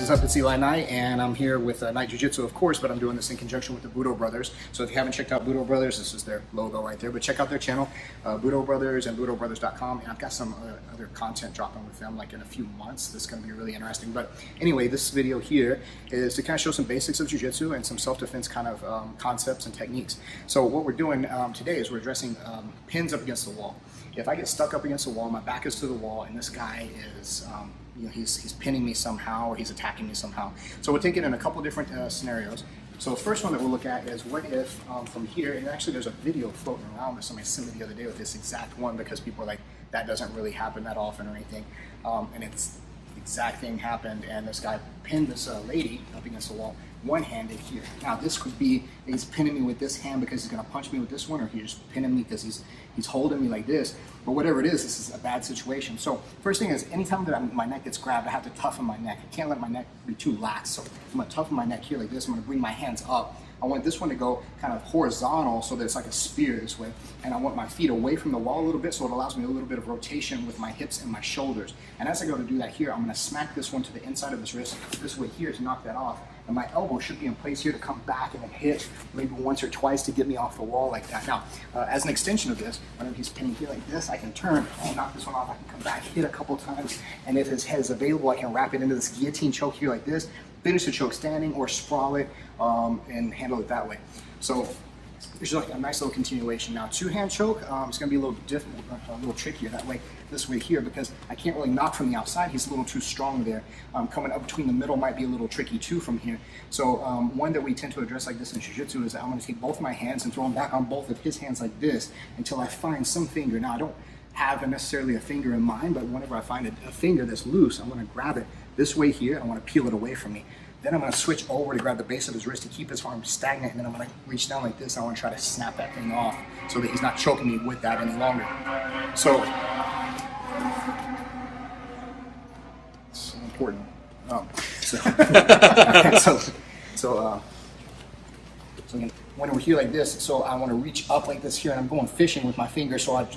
is up? It's Eli Knight, and I'm here with Knight Jiu-Jitsu, of course, but I'm doing this in conjunction with the Budo Brothers. So if you haven't checked out Budo Brothers, this is their logo right there, but check out their channel, Budo Brothers and BudoBrothers.com, and I've got some other content dropping with them like in a few months. This is going to be really interesting. But anyway, this video here is to kind of show some basics of Jiu-Jitsu and some self-defense kind of concepts and techniques. So what we're doing today is we're addressing pins up against the wall. If I get stuck up against the wall, my back is to the wall, and this guy is, he's pinning me somehow, or he's attacking me somehow. So we'll take it in a couple different scenarios. So the first one that we'll look at is what if from here, and actually there's a video floating around that somebody sent me the other day with this exact one, because people are like, that doesn't really happen that often or anything. And it's the exact thing happened, and this guy pinned this lady up against the wall, one-handed here. Now this could be, he's pinning me with this hand because he's gonna punch me with this one, or he's just pinning me because he's holding me like this. But whatever it is, this is a bad situation. So first thing is, anytime that my neck gets grabbed, I have to toughen my neck. I can't let my neck be too lax. So I'm gonna toughen my neck here like this. I'm gonna bring my hands up. I want this one to go kind of horizontal so that it's like a spear this way. And I want my feet away from the wall a little bit so it allows me a little bit of rotation with my hips and my shoulders. And as I go to do that here, I'm gonna smack this one to the inside of this wrist, this way here to knock that off. And my elbow should be in place here to come back and then hit maybe once or twice to get me off the wall like that. Now, as an extension of this, whenever he's pinning here like this, I can turn and knock this one off. I can come back, hit a couple times, and if his head is available, I can wrap it into this guillotine choke here like this, finish the choke standing or sprawl it and handle it that way. So there's like a nice little continuation. Now, two-hand choke, it's going to be a little trickier that way, this way here, because I can't really knock from the outside. He's a little too strong there. Coming up between the middle might be a little tricky too from here. So one that we tend to address like this in Jiu-Jitsu is that I'm going to take both my hands and throw them back on both of his hands like this until I find some finger. Now, I don't have necessarily a finger in mind, but whenever I find a finger that's loose, I'm going to grab it this way here. I want to peel it away from me. Then I'm going to switch over to grab the base of his wrist to keep his arm stagnant, and then I'm going to reach down like this. I want to try to snap that thing off so that he's not choking me with that any longer. So it's important. So again, when we're here like this, so I want to reach up like this here, and I'm going fishing with my finger, so I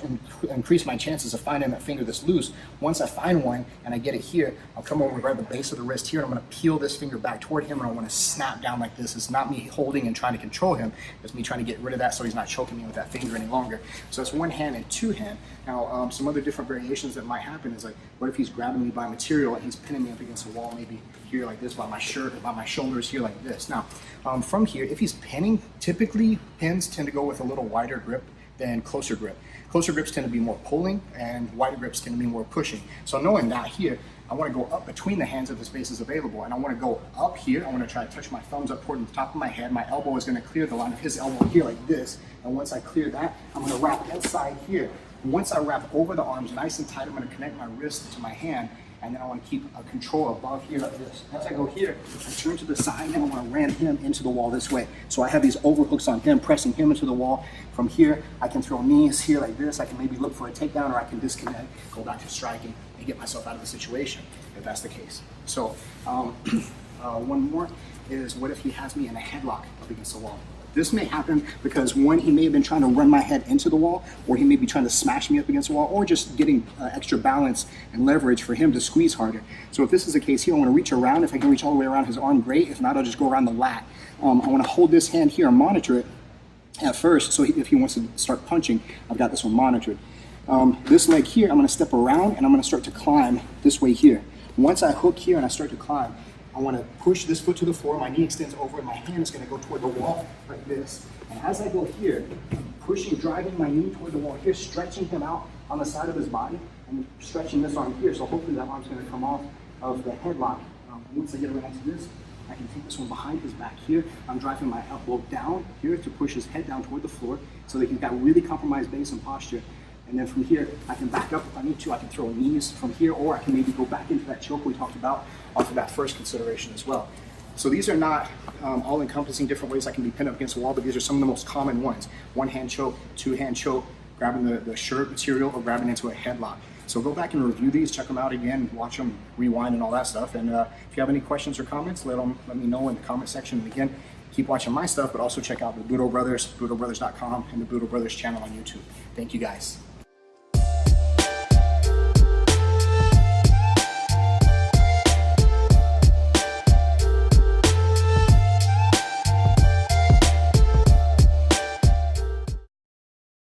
increase my chances of finding that finger that's loose. Once I find one and I get it here, I'll come over and grab the base of the wrist here, and I'm going to peel this finger back toward him, and I want to snap down like this. It's not me holding and trying to control him, it's me trying to get rid of that so he's not choking me with that finger any longer. So it's one hand and two hand. Now, some other different variations that might happen is like, what if he's grabbing me by material and he's pinning me up against the wall, maybe here like this, by my shirt or by my shoulders here like this. Now, from here, if he's pinning, typically pins tend to go with a little wider grip than closer grip. Closer grips tend to be more pulling, and wider grips tend to be more pushing. So knowing that here, I want to go up between the hands if the space is available, and I want to go up here. I want to try to touch my thumbs up toward the top of my head. My elbow is going to clear the line of his elbow here like this, and once I clear that, I'm going to wrap inside here. Once I wrap over the arms nice and tight, I'm going to connect my wrist to my hand, and then I want to keep a control above here like this. As I go here, I turn to the side, and I want to ram him into the wall this way. So I have these overhooks on him, pressing him into the wall. From here, I can throw knees here like this. I can maybe look for a takedown, or I can disconnect, go back to striking, and get myself out of the situation, if that's the case. So one more is, what if he has me in a headlock up against the wall? This may happen because, one, he may have been trying to run my head into the wall, or he may be trying to smash me up against the wall, or just getting extra balance and leverage for him to squeeze harder. So if this is the case here, I want to reach around. If I can reach all the way around his arm, great. If not, I'll just go around the lat. I want to hold this hand here and monitor it at first, so if he wants to start punching, I've got this one monitored. This leg here, I'm going to step around, and I'm going to start to climb this way here. Once I hook here and I start to climb, I want to push this foot to the floor, my knee extends over, and my hand is going to go toward the wall like this. And as I go here, I'm pushing, driving my knee toward the wall here, stretching him out on the side of his body, and stretching this arm here, so hopefully that arm's going to come off of the headlock. Once I get around to this, I can take this one behind his back here. I'm driving my elbow down here to push his head down toward the floor so that he's got really compromised base and posture. And then from here, I can back up if I need to. I can throw knees from here, or I can maybe go back into that choke we talked about off of that first consideration as well. So these are not all-encompassing different ways I can be pinned up against the wall, but these are some of the most common ones. One-hand choke, two-hand choke, grabbing the shirt material, or grabbing into a headlock. So go back and review these, check them out again, watch them, rewind and all that stuff. And if you have any questions or comments, let me know in the comment section. And again, keep watching my stuff, but also check out the Budo Brothers, BudoBrothers.com, and the Budo Brothers channel on YouTube. Thank you guys.